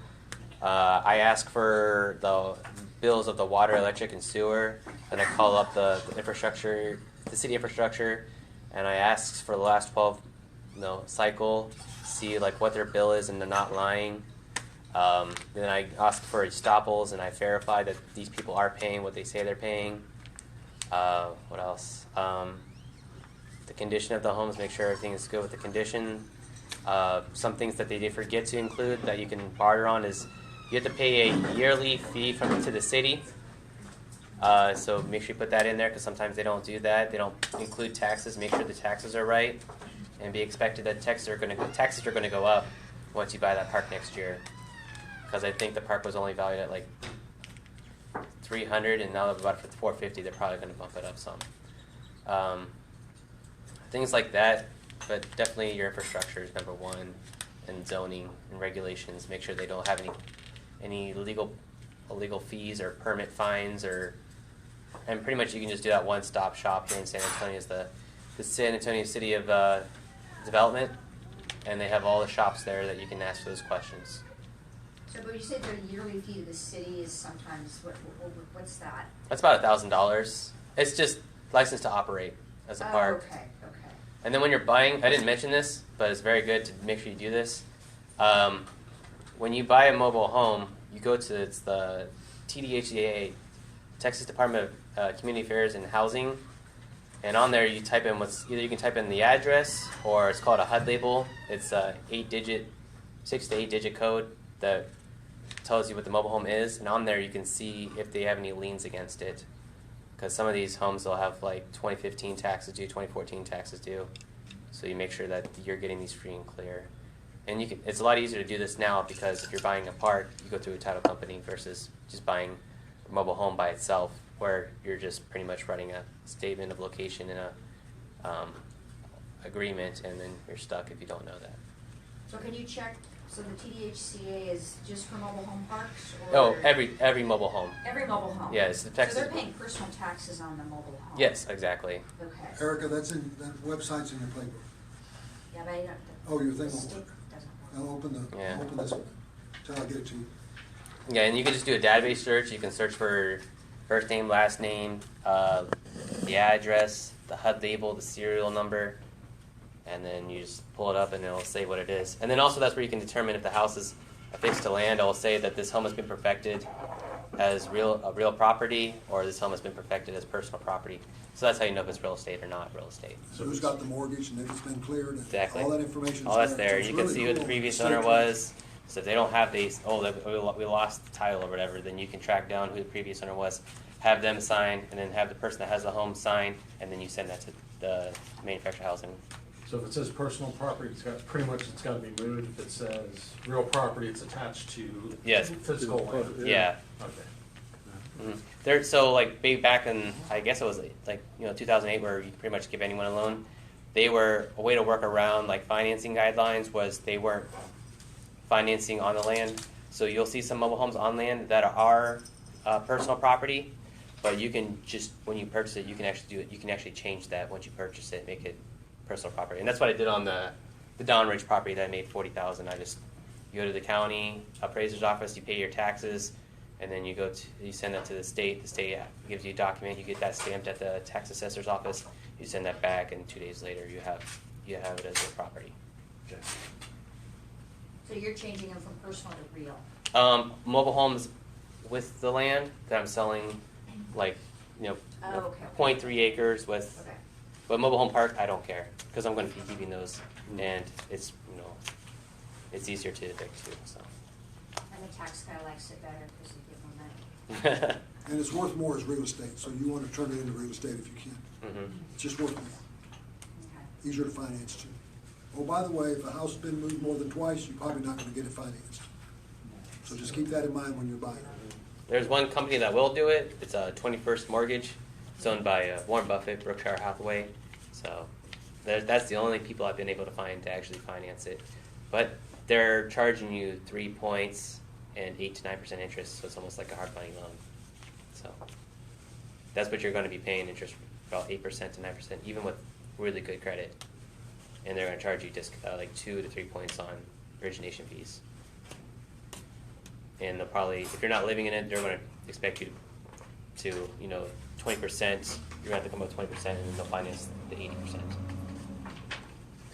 I ask for the bills of the water, electric, and sewer. Then I call up the infrastructure, the city infrastructure, and I ask for the last 12 cycle, see like what their bill is, and they're not lying. Then I ask for estoppels, and I verify that these people are paying what they say they're paying. What else? The condition of the homes, make sure everything is good with the condition. Some things that they did forget to include that you can barter on is you have to pay a yearly fee to the city. So make sure you put that in there, because sometimes they don't do that. They don't include taxes. Make sure the taxes are right, and be expected that taxes are going to go up once you buy that park next year. Because I think the park was only valued at like $300, and now they're about $450. They're probably going to bump it up some. Things like that, but definitely your infrastructure is number one, and zoning and regulations. Make sure they don't have any illegal fees or permit fines, and pretty much you can just do that one-stop shop here in San Antonio. Is the San Antonio City of Development, and they have all the shops there that you can ask those questions. So, but you said the yearly fee to the city is sometimes, what's that? That's about $1,000. It's just license to operate as a park. Okay. And then when you're buying, I didn't mention this, but it's very good to make sure you do this. When you buy a mobile home, you go to the TDHDA, Texas Department of Community Affairs and Housing, and on there you type in either you can type in the address, or it's called a HUD label. It's a 6 to 8 digit code that tells you what the mobile home is, and on there you can see if they have any liens against it. Because some of these homes will have like 2015 taxes due, 2014 taxes due. So you make sure that you're getting these free and clear. And it's a lot easier to do this now, because if you're buying a park, you go through a title company versus just buying a mobile home by itself, where you're just pretty much writing a statement of location in a agreement, and then you're stuck if you don't know that. So can you check, so the TDHCA is just for mobile home parks? Oh, Or every mobile home. Every mobile home? Yes, the Texas. So they're paying personal taxes on the mobile home? Yes, exactly. Okay. Erica, that website's in your playbook. Yeah, but I don't. Oh, your thing the won't state work. doesn't I'll open Yeah. this one till I get it to you. Yeah, and you can just do a database search. You can search for first name, last name, the address, the HUD label, the serial number, and then you just pull it up and it'll say what it is. And then also that's where you can determine if the house is affixed to land. It'll say that this home has been perfected as real property, or this home has been perfected as personal property. So that's how you know if it's real estate or not real estate. So who's got the mortgage and if it's been cleared, and Exactly. all that information. All that's there. You can see who the previous owner was. So if they don't have these, we lost the title or whatever, then you can track down who the previous owner was, have them sign, and then have the person that has the home sign, and then you send that to the manufactured housing. So if it says personal property, it's got, pretty much it's gotta be moved. If it says real property, it's attached to Yes. physical land. Yeah. Okay. Mhm. There, so like back in, I guess it was like 2008, where you could pretty much give anyone a loan. They were a way to work around like financing guidelines was they weren't financing on the land. So you'll see some mobile homes on land that are personal property, but you can just when you purchase it, you can actually do it. You can actually change that once you purchase it, make it personal property, and that's what I did on the Downridge property that I made $40,000. You go to the county appraiser's office, you pay your taxes, and then you send that to the state. The state gives you a document. You get that stamped at the tax assessor's office. You send that back, and 2 days later, you have it as your property. Okay. So you're changing them from personal to real? Mobile homes with the land that I'm selling, like Oh, okay. 0.3 acres with. Okay. But mobile home park, I don't care because I'm going to be keeping those, and it's it's easier to evict too. So. And the tax guy likes it better because you give him money. And it's worth more as real estate, so you want to turn it into real estate if you can. Mhm. It's just worth more. Okay. Easier to finance too. Oh, by the way, if a house has been moved more than twice, you're probably not going to get it financed. So just keep that in mind when you're buying it. There's one company that will do it. It's a 21st Mortgage. It's owned by Warren Buffett, Berkshire Hathaway. So that's the only people I've been able to find to actually finance it. But they're charging you 3 points and 8 to 9% interest, so it's almost like a hard money loan. So that's what you're going to be paying interest, about 8% to 9%, even with really good credit. And they're going to charge you just like 2 to 3 points on origination fees. And they'll probably, if you're not living in it, they're going to expect you to 20%. You're going to have to come up with 20%, and then they'll finance the 80%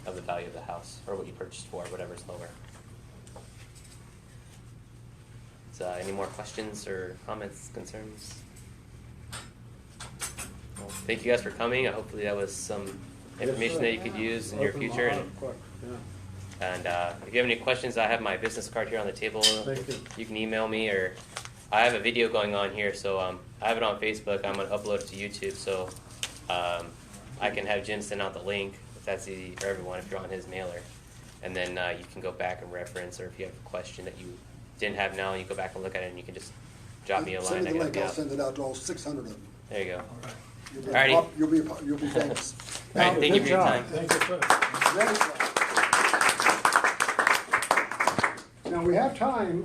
of the value of the house, or what you purchased for, whatever's lower. So, any more questions or comments, concerns? Well, thank you guys for coming. Hopefully that was some information that you could use in your future. And if you have any questions, I have my business card here on the table. Thank you. You can email me, or I have a video going on here, so I have it on Facebook. I'm going to upload it to YouTube, so I can have Jim send out the link, if that's easy for everyone, if you're on his mailer. And then you can go back and reference, or if you have a question that you didn't have now, you go back and look at it, and you can just drop me a line. Send me I the can link, help you I'll out. send it out to all 600 of them. There you go. Alrighty. Alrighty. You'll be famous. All right, thank you for your time. Thank you, sir. Ready? Now, we have time,